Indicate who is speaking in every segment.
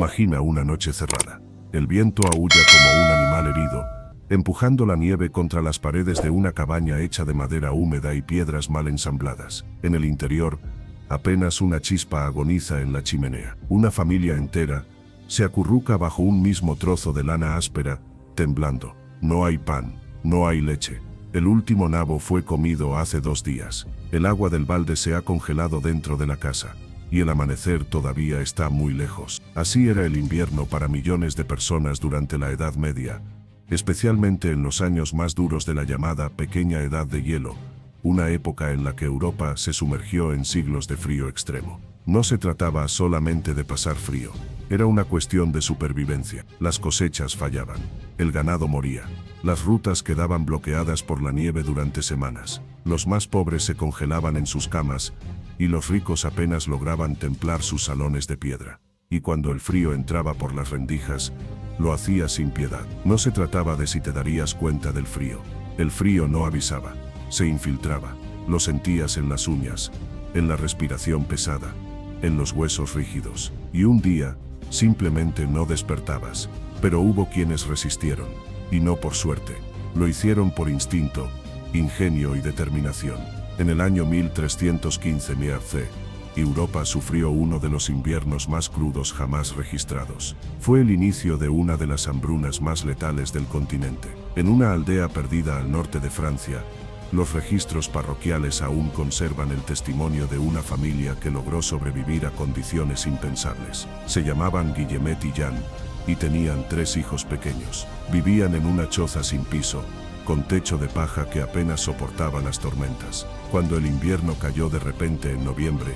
Speaker 1: Imagina una noche cerrada. El viento aúlla como un animal herido, empujando la nieve contra las paredes de una cabaña hecha de madera húmeda y piedras mal ensambladas. En el interior, apenas una chispa agoniza en la chimenea. Una familia entera se acurruca bajo un mismo trozo de lana áspera, temblando. No hay pan, no hay leche. El último nabo fue comido hace 2 días. El agua del balde se ha congelado dentro de la casa, y el amanecer todavía está muy lejos. Así era el invierno para millones de personas durante la Edad Media, especialmente en los años más duros de la llamada Pequeña Edad de Hielo, una época en la que Europa se sumergió en siglos de frío extremo. No se trataba solamente de pasar frío, era una cuestión de supervivencia. Las cosechas fallaban, el ganado moría, las rutas quedaban bloqueadas por la nieve durante semanas, los más pobres se congelaban en sus camas, y los ricos apenas lograban templar sus salones de piedra. Y cuando el frío entraba por las rendijas, lo hacía sin piedad. No se trataba de si te darías cuenta del frío. El frío no avisaba, se infiltraba. Lo sentías en las uñas, en la respiración pesada, en los huesos rígidos. Y un día, simplemente no despertabas. Pero hubo quienes resistieron, y no por suerte. Lo hicieron por instinto, ingenio y determinación. En el año 1315 m.a.c., Europa sufrió uno de los inviernos más crudos jamás registrados. Fue el inicio de una de las hambrunas más letales del continente. En una aldea perdida al norte de Francia, los registros parroquiales aún conservan el testimonio de una familia que logró sobrevivir a condiciones impensables. Se llamaban Guillemet y Jean, y tenían 3 hijos pequeños. Vivían en una choza sin piso, con techo de paja que apenas soportaba las tormentas. Cuando el invierno cayó de repente en noviembre,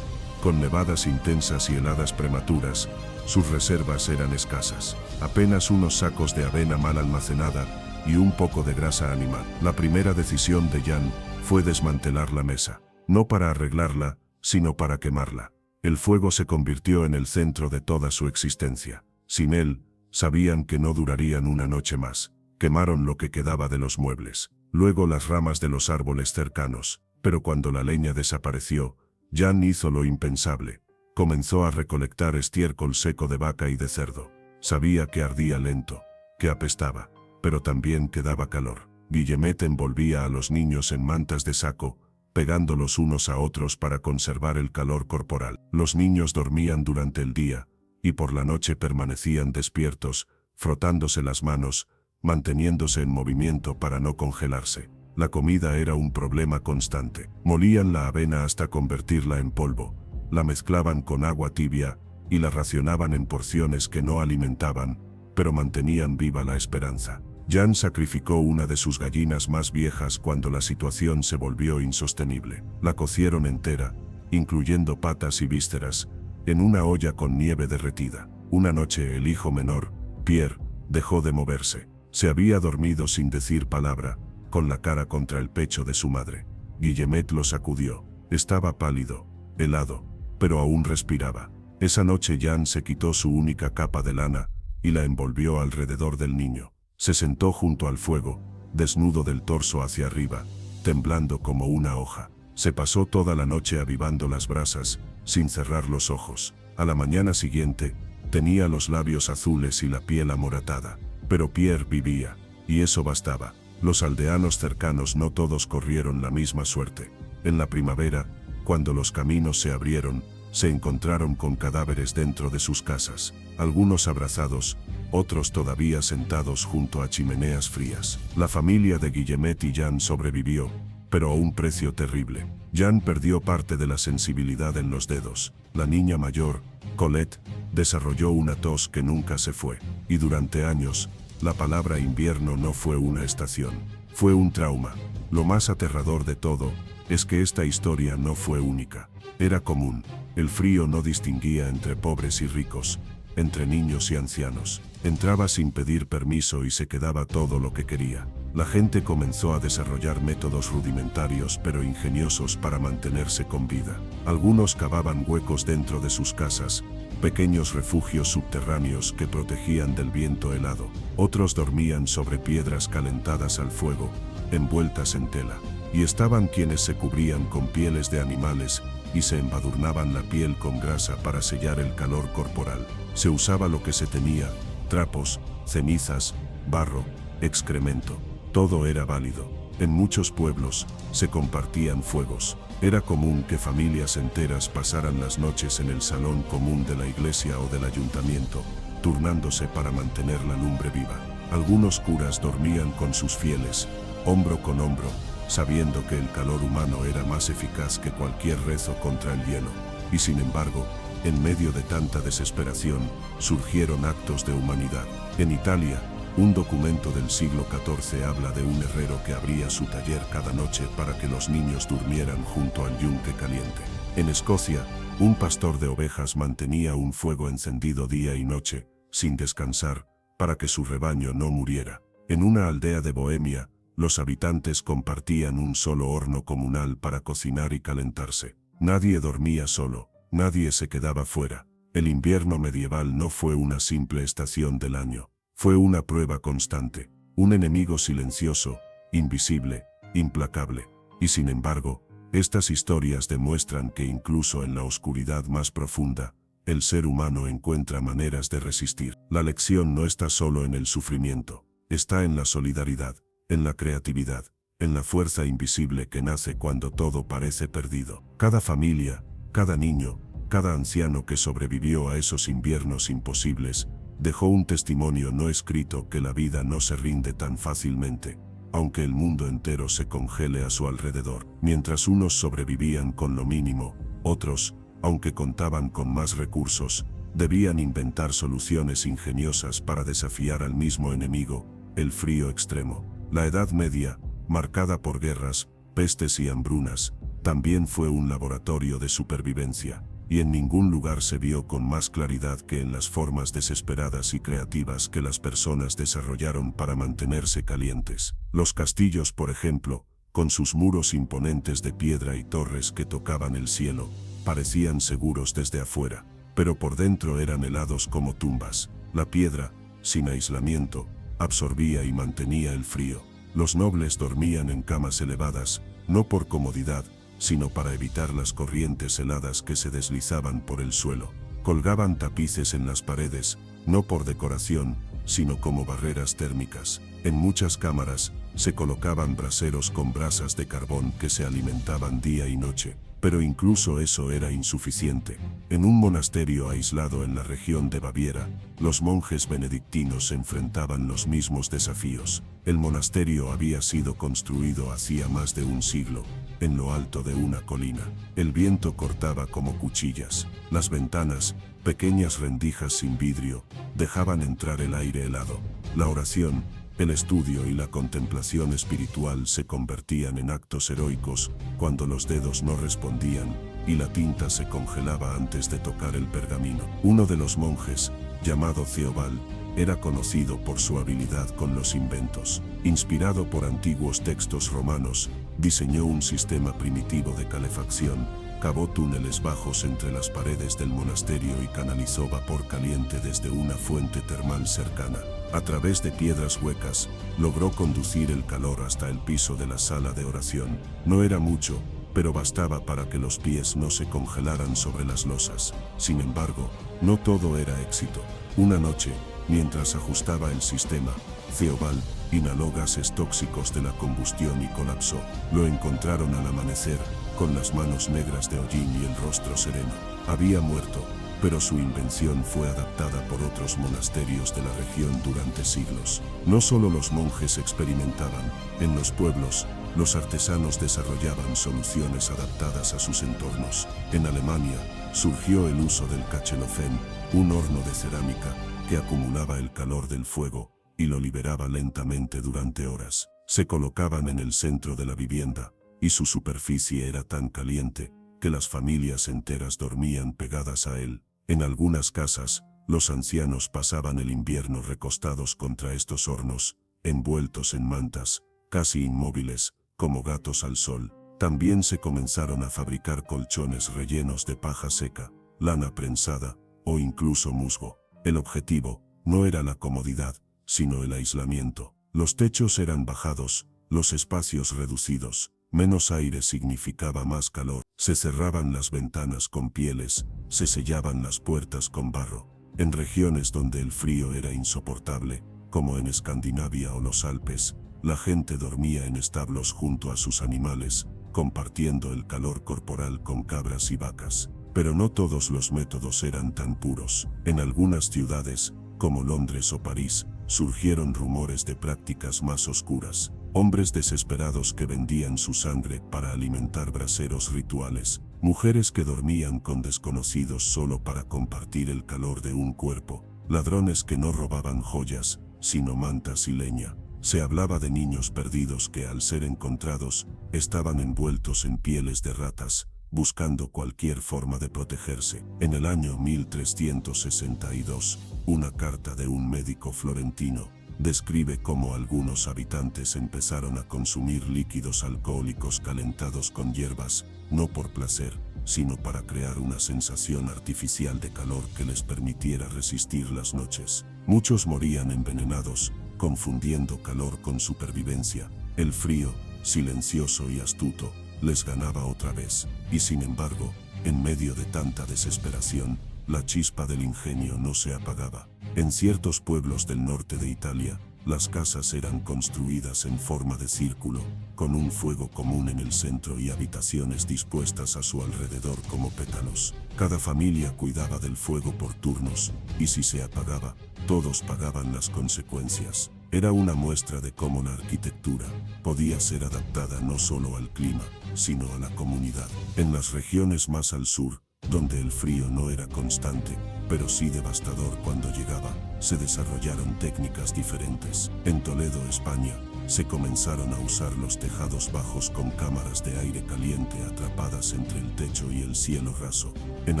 Speaker 1: con nevadas intensas y heladas prematuras, sus reservas eran escasas. Apenas unos sacos de avena mal almacenada y un poco de grasa animal. La primera decisión de Jean fue desmantelar la mesa, no para arreglarla, sino para quemarla. El fuego se convirtió en el centro de toda su existencia. Sin él, sabían que no durarían una noche más. Quemaron lo que quedaba de los muebles, luego las ramas de los árboles cercanos, pero cuando la leña desapareció, Jean hizo lo impensable. Comenzó a recolectar estiércol seco de vaca y de cerdo. Sabía que ardía lento, que apestaba, pero también que daba calor. Guillemet envolvía a los niños en mantas de saco, pegándolos unos a otros para conservar el calor corporal. Los niños dormían durante el día, y por la noche permanecían despiertos, frotándose las manos, manteniéndose en movimiento para no congelarse. La comida era un problema constante. Molían la avena hasta convertirla en polvo, la mezclaban con agua tibia y la racionaban en porciones que no alimentaban, pero mantenían viva la esperanza. Jean sacrificó una de sus gallinas más viejas cuando la situación se volvió insostenible. La cocieron entera, incluyendo patas y vísceras, en una olla con nieve derretida. Una noche el hijo menor, Pierre, dejó de moverse. Se había dormido sin decir palabra, con la cara contra el pecho de su madre. Guillemet lo sacudió. Estaba pálido, helado, pero aún respiraba. Esa noche Jean se quitó su única capa de lana y la envolvió alrededor del niño. Se sentó junto al fuego, desnudo del torso hacia arriba, temblando como una hoja. Se pasó toda la noche avivando las brasas, sin cerrar los ojos. A la mañana siguiente, tenía los labios azules y la piel amoratada. Pero Pierre vivía, y eso bastaba. Los aldeanos cercanos no todos corrieron la misma suerte. En la primavera, cuando los caminos se abrieron, se encontraron con cadáveres dentro de sus casas, algunos abrazados, otros todavía sentados junto a chimeneas frías. La familia de Guillemet y Jean sobrevivió, pero a un precio terrible. Jean perdió parte de la sensibilidad en los dedos. La niña mayor, Colette, desarrolló una tos que nunca se fue, y durante años, la palabra invierno no fue una estación, fue un trauma. Lo más aterrador de todo es que esta historia no fue única, era común. El frío no distinguía entre pobres y ricos, entre niños y ancianos. Entraba sin pedir permiso y se quedaba todo lo que quería. La gente comenzó a desarrollar métodos rudimentarios pero ingeniosos para mantenerse con vida. Algunos cavaban huecos dentro de sus casas, pequeños refugios subterráneos que protegían del viento helado. Otros dormían sobre piedras calentadas al fuego, envueltas en tela. Y estaban quienes se cubrían con pieles de animales y se embadurnaban la piel con grasa para sellar el calor corporal. Se usaba lo que se tenía: trapos, cenizas, barro, excremento. Todo era válido. En muchos pueblos se compartían fuegos. Era común que familias enteras pasaran las noches en el salón común de la iglesia o del ayuntamiento, turnándose para mantener la lumbre viva. Algunos curas dormían con sus fieles, hombro con hombro, sabiendo que el calor humano era más eficaz que cualquier rezo contra el hielo. Y sin embargo, en medio de tanta desesperación, surgieron actos de humanidad. En Italia, un documento del siglo XIV habla de un herrero que abría su taller cada noche para que los niños durmieran junto al yunque caliente. En Escocia, un pastor de ovejas mantenía un fuego encendido día y noche, sin descansar, para que su rebaño no muriera. En una aldea de Bohemia, los habitantes compartían un solo horno comunal para cocinar y calentarse. Nadie dormía solo, nadie se quedaba fuera. El invierno medieval no fue una simple estación del año. Fue una prueba constante, un enemigo silencioso, invisible, implacable. Y sin embargo, estas historias demuestran que incluso en la oscuridad más profunda, el ser humano encuentra maneras de resistir. La lección no está solo en el sufrimiento, está en la solidaridad, en la creatividad, en la fuerza invisible que nace cuando todo parece perdido. Cada familia, cada niño, cada anciano que sobrevivió a esos inviernos imposibles, dejó un testimonio no escrito que la vida no se rinde tan fácilmente, aunque el mundo entero se congele a su alrededor. Mientras unos sobrevivían con lo mínimo, otros, aunque contaban con más recursos, debían inventar soluciones ingeniosas para desafiar al mismo enemigo, el frío extremo. La Edad Media, marcada por guerras, pestes y hambrunas, también fue un laboratorio de supervivencia, y en ningún lugar se vio con más claridad que en las formas desesperadas y creativas que las personas desarrollaron para mantenerse calientes. Los castillos, por ejemplo, con sus muros imponentes de piedra y torres que tocaban el cielo, parecían seguros desde afuera, pero por dentro eran helados como tumbas. La piedra, sin aislamiento, absorbía y mantenía el frío. Los nobles dormían en camas elevadas, no por comodidad, sino para evitar las corrientes heladas que se deslizaban por el suelo. Colgaban tapices en las paredes, no por decoración, sino como barreras térmicas. En muchas cámaras, se colocaban braseros con brasas de carbón que se alimentaban día y noche. Pero incluso eso era insuficiente. En un monasterio aislado en la región de Baviera, los monjes benedictinos enfrentaban los mismos desafíos. El monasterio había sido construido hacía más de un siglo, en lo alto de una colina. El viento cortaba como cuchillas. Las ventanas, pequeñas rendijas sin vidrio, dejaban entrar el aire helado. La oración, el estudio y la contemplación espiritual se convertían en actos heroicos cuando los dedos no respondían y la tinta se congelaba antes de tocar el pergamino. Uno de los monjes, llamado Theobald, era conocido por su habilidad con los inventos. Inspirado por antiguos textos romanos, diseñó un sistema primitivo de calefacción, cavó túneles bajos entre las paredes del monasterio y canalizó vapor caliente desde una fuente termal cercana. A través de piedras huecas, logró conducir el calor hasta el piso de la sala de oración. No era mucho, pero bastaba para que los pies no se congelaran sobre las losas. Sin embargo, no todo era éxito. Una noche, mientras ajustaba el sistema, Theobald inhaló gases tóxicos de la combustión y colapsó. Lo encontraron al amanecer, con las manos negras de hollín y el rostro sereno. Había muerto, pero su invención fue adaptada por otros monasterios de la región durante siglos. No solo los monjes experimentaban, en los pueblos, los artesanos desarrollaban soluciones adaptadas a sus entornos. En Alemania, surgió el uso del Kachelofen, un horno de cerámica que acumulaba el calor del fuego y lo liberaba lentamente durante horas. Se colocaban en el centro de la vivienda, y su superficie era tan caliente que las familias enteras dormían pegadas a él. En algunas casas, los ancianos pasaban el invierno recostados contra estos hornos, envueltos en mantas, casi inmóviles, como gatos al sol. También se comenzaron a fabricar colchones rellenos de paja seca, lana prensada, o incluso musgo. El objetivo no era la comodidad, sino el aislamiento. Los techos eran bajados, los espacios reducidos, Menos aire significaba más calor. Se cerraban las ventanas con pieles, se sellaban las puertas con barro. En regiones donde el frío era insoportable, como en Escandinavia o los Alpes, la gente dormía en establos junto a sus animales, compartiendo el calor corporal con cabras y vacas. Pero no todos los métodos eran tan puros. En algunas ciudades, como Londres o París, surgieron rumores de prácticas más oscuras. Hombres desesperados que vendían su sangre para alimentar braseros rituales. Mujeres que dormían con desconocidos solo para compartir el calor de un cuerpo. Ladrones que no robaban joyas, sino mantas y leña. Se hablaba de niños perdidos que al ser encontrados, estaban envueltos en pieles de ratas, buscando cualquier forma de protegerse. En el año 1362, una carta de un médico florentino describe cómo algunos habitantes empezaron a consumir líquidos alcohólicos calentados con hierbas, no por placer, sino para crear una sensación artificial de calor que les permitiera resistir las noches. Muchos morían envenenados, confundiendo calor con supervivencia. El frío, silencioso y astuto, les ganaba otra vez. Y sin embargo, en medio de tanta desesperación, la chispa del ingenio no se apagaba. En ciertos pueblos del norte de Italia, las casas eran construidas en forma de círculo, con un fuego común en el centro y habitaciones dispuestas a su alrededor como pétalos. Cada familia cuidaba del fuego por turnos, y si se apagaba, todos pagaban las consecuencias. Era una muestra de cómo la arquitectura podía ser adaptada no solo al clima, sino a la comunidad. En las regiones más al sur, donde el frío no era constante, pero sí devastador cuando llegaba, se desarrollaron técnicas diferentes. En Toledo, España, se comenzaron a usar los tejados bajos con cámaras de aire caliente atrapadas entre el techo y el cielo raso. En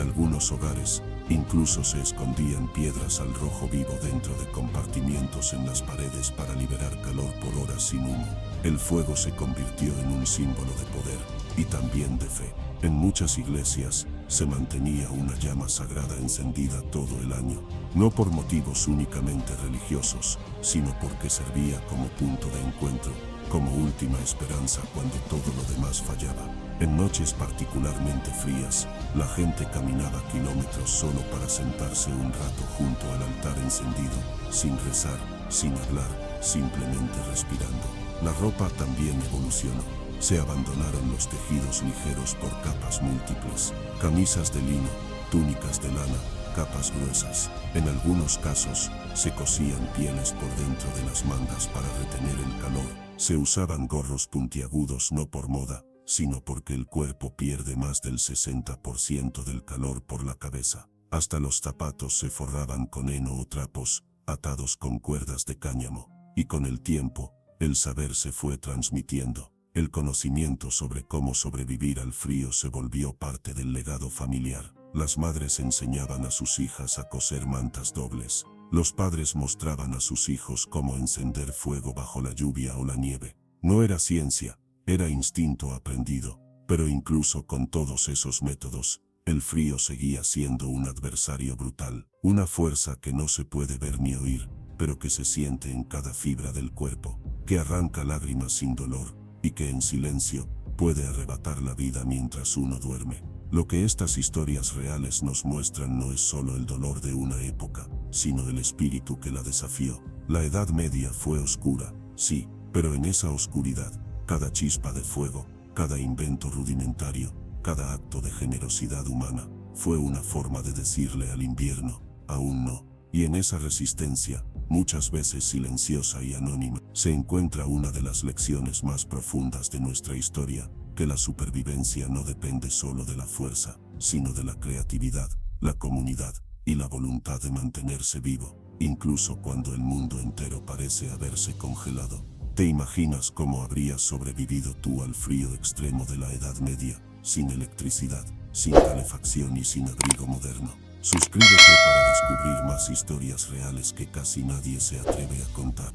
Speaker 1: algunos hogares, incluso se escondían piedras al rojo vivo dentro de compartimientos en las paredes para liberar calor por horas sin humo. El fuego se convirtió en un símbolo de poder, y también de fe. En muchas iglesias, se mantenía una llama sagrada encendida todo el año, no por motivos únicamente religiosos, sino porque servía como punto de encuentro, como última esperanza cuando todo lo demás fallaba. En noches particularmente frías, la gente caminaba kilómetros solo para sentarse un rato junto al altar encendido, sin rezar, sin hablar, simplemente respirando. La ropa también evolucionó. Se abandonaron los tejidos ligeros por capas múltiples, camisas de lino, túnicas de lana, capas gruesas. En algunos casos, se cosían pieles por dentro de las mangas para retener el calor. Se usaban gorros puntiagudos no por moda, sino porque el cuerpo pierde más del 60% del calor por la cabeza. Hasta los zapatos se forraban con heno o trapos, atados con cuerdas de cáñamo. Y con el tiempo, el saber se fue transmitiendo. El conocimiento sobre cómo sobrevivir al frío se volvió parte del legado familiar. Las madres enseñaban a sus hijas a coser mantas dobles. Los padres mostraban a sus hijos cómo encender fuego bajo la lluvia o la nieve. No era ciencia, era instinto aprendido. Pero incluso con todos esos métodos, el frío seguía siendo un adversario brutal. Una fuerza que no se puede ver ni oír, pero que se siente en cada fibra del cuerpo, que arranca lágrimas sin dolor, y que en silencio puede arrebatar la vida mientras uno duerme. Lo que estas historias reales nos muestran no es solo el dolor de una época, sino el espíritu que la desafió. La Edad Media fue oscura, sí, pero en esa oscuridad, cada chispa de fuego, cada invento rudimentario, cada acto de generosidad humana, fue una forma de decirle al invierno, aún no. Y en esa resistencia, muchas veces silenciosa y anónima, se encuentra una de las lecciones más profundas de nuestra historia, que la supervivencia no depende solo de la fuerza, sino de la creatividad, la comunidad, y la voluntad de mantenerse vivo, incluso cuando el mundo entero parece haberse congelado. ¿Te imaginas cómo habrías sobrevivido tú al frío extremo de la Edad Media, sin electricidad, sin calefacción y sin abrigo moderno? Suscríbete para descubrir más historias reales que casi nadie se atreve a contar.